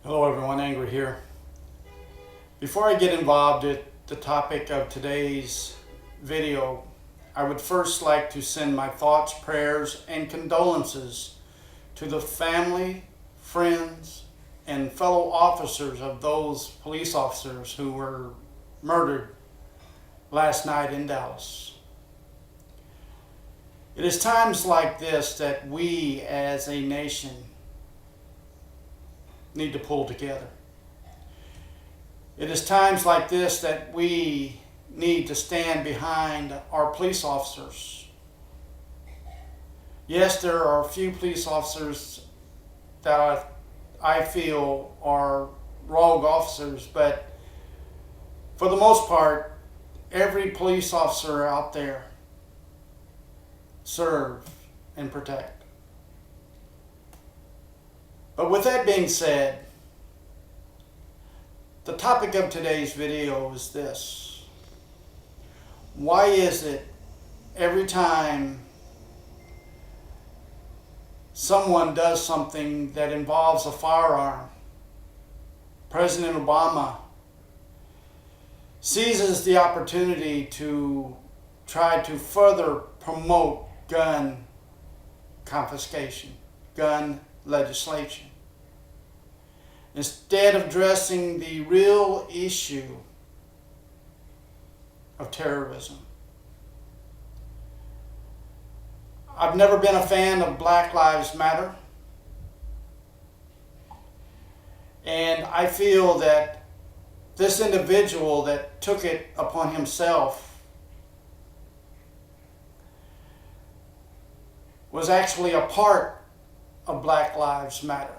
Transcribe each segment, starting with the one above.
Hello everyone, Angry here. Before I get involved with the topic of today's video, I would first like to send my thoughts, prayers, and condolences to the family, friends, and fellow officers of those police officers who were murdered last night in Dallas. It is times like this that we as a nation need to pull together. It is times like this that we need to stand behind our police officers. Yes, there are a few police officers that I feel are rogue officers, but for the most part, every police officer out there serve and protect. But with that being said, the topic of today's video is this. Why is it every time someone does something that involves a firearm, President Obama seizes the opportunity to try to further promote gun confiscation, gun legislation, instead of addressing the real issue of terrorism? I've never been a fan of Black Lives Matter, and I feel that this individual that took it upon himself was actually a part of Black Lives Matter.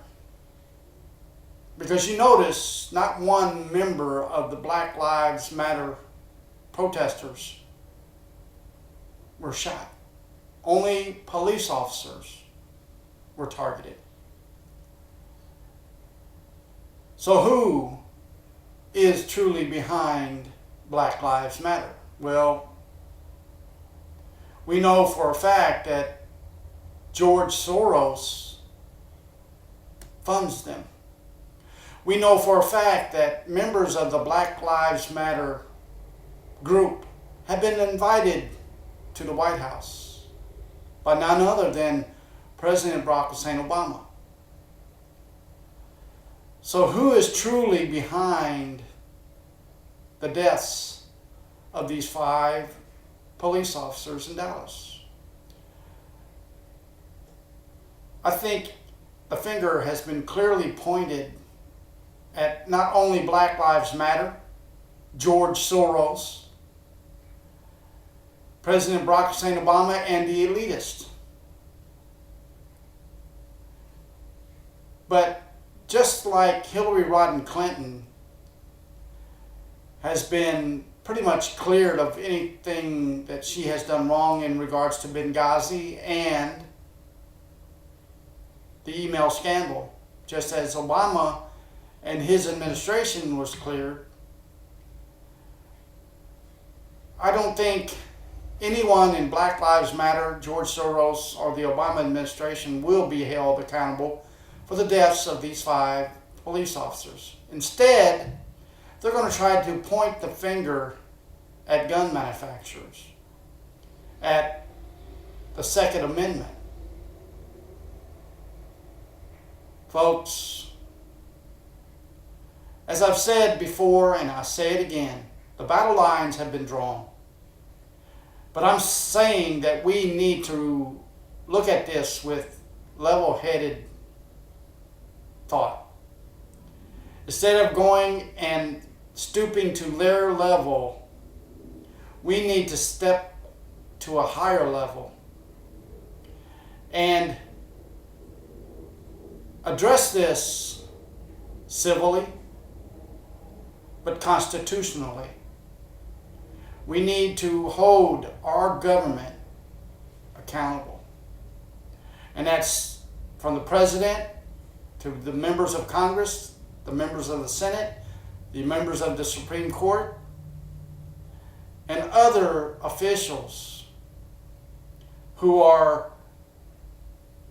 Because you notice not one member of the Black Lives Matter protesters were shot. Only police officers were targeted. So who is truly behind Black Lives Matter? Well, we know for a fact that George Soros funds them. We know for a fact that members of the Black Lives Matter group have been invited to the White House by none other than President Barack Hussein Obama. So who is truly behind the deaths of these 5 police officers in Dallas? I think the finger has been clearly pointed at not only Black Lives Matter, George Soros, President Barack Hussein Obama, and the elitists. But just like Hillary Rodham Clinton has been pretty much cleared of anything that she has done wrong in regards to Benghazi and the email scandal, just as Obama and his administration was cleared, I don't think anyone in Black Lives Matter, George Soros, or the Obama administration will be held accountable for the deaths of these 5 police officers. Instead, they're going to try to point the finger at gun manufacturers, at the Second Amendment. Folks, as I've said before and I say it again, the battle lines have been drawn. But I'm saying that we need to look at this with level-headed thought. Instead of going and stooping to their level, we need to step to a higher level and address this civilly, but constitutionally. We need to hold our government accountable. And that's from the president to the members of Congress, the members of the Senate, the members of the Supreme Court, and other officials who are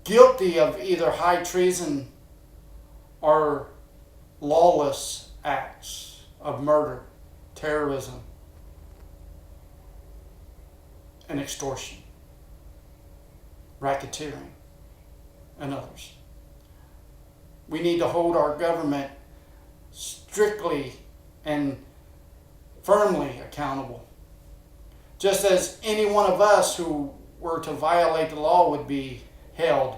guilty of either high treason or lawless acts of murder, terrorism, and extortion, racketeering, and others. We need to hold our government strictly and firmly accountable, just as any one of us who were to violate the law would be held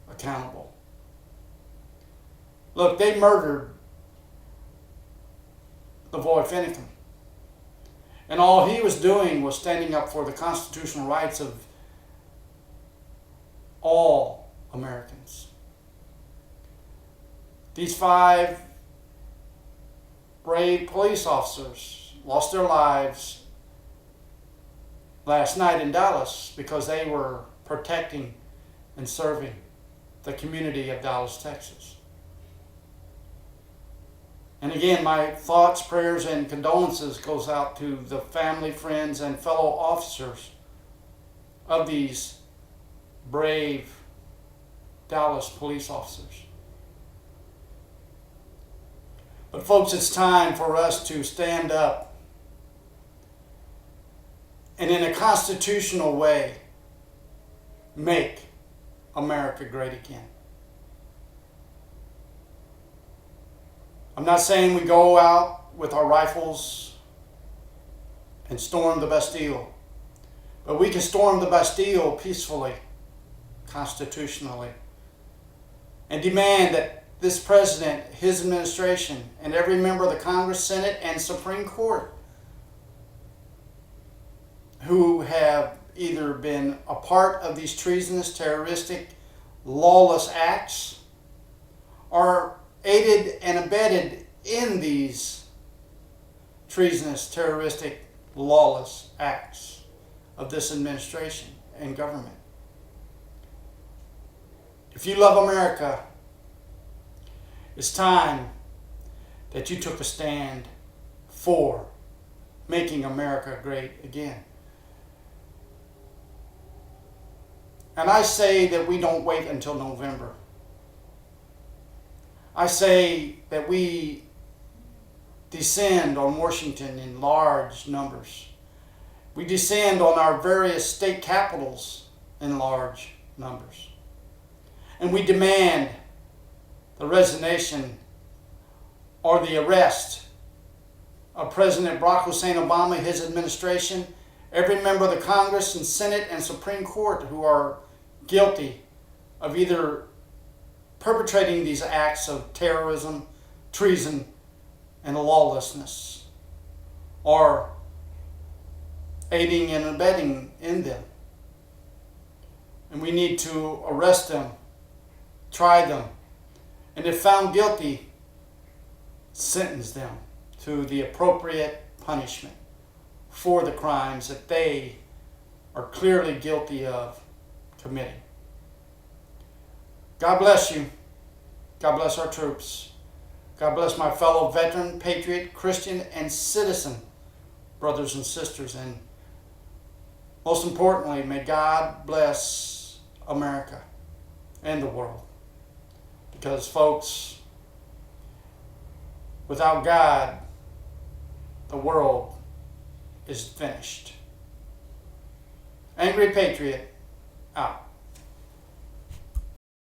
accountable. Look, they murdered Lavoy Finicum. And all he was doing was standing up for the constitutional rights of all Americans. These 5 brave police officers lost their lives last night in Dallas because they were protecting and serving the community of Dallas, Texas. And again, my thoughts, prayers, and condolences goes out to the family, friends, and fellow officers of these brave Dallas police officers. But folks, it's time for us to stand up and in a constitutional way make America great again. I'm not saying we go out with our rifles and storm the Bastille, but we can storm the Bastille peacefully, constitutionally, and demand that this president, his administration, and every member of the Congress, Senate, and Supreme Court who have either been a part of these treasonous, terroristic, lawless acts or aided and abetted in these treasonous, terroristic, lawless acts of this administration and government. If you love America, it's time that you took a stand for making America great again. And I say that we don't wait until November. I say that we descend on Washington in large numbers. We descend on our various state capitals in large numbers. And we demand the resignation or the arrest of President Barack Hussein Obama, his administration, every member of the Congress and Senate and Supreme Court who are guilty of either perpetrating these acts of terrorism, treason, and lawlessness, or aiding and abetting in them. And we need to arrest them, try them, and if found guilty, sentence them to the appropriate punishment for the crimes that they are clearly guilty of committing. God bless you. God bless our troops. God bless my fellow veteran, patriot, Christian, and citizen brothers and sisters. And most importantly, may God bless America and the world. Because, folks, without God, the world is finished. Angry Patriot, out.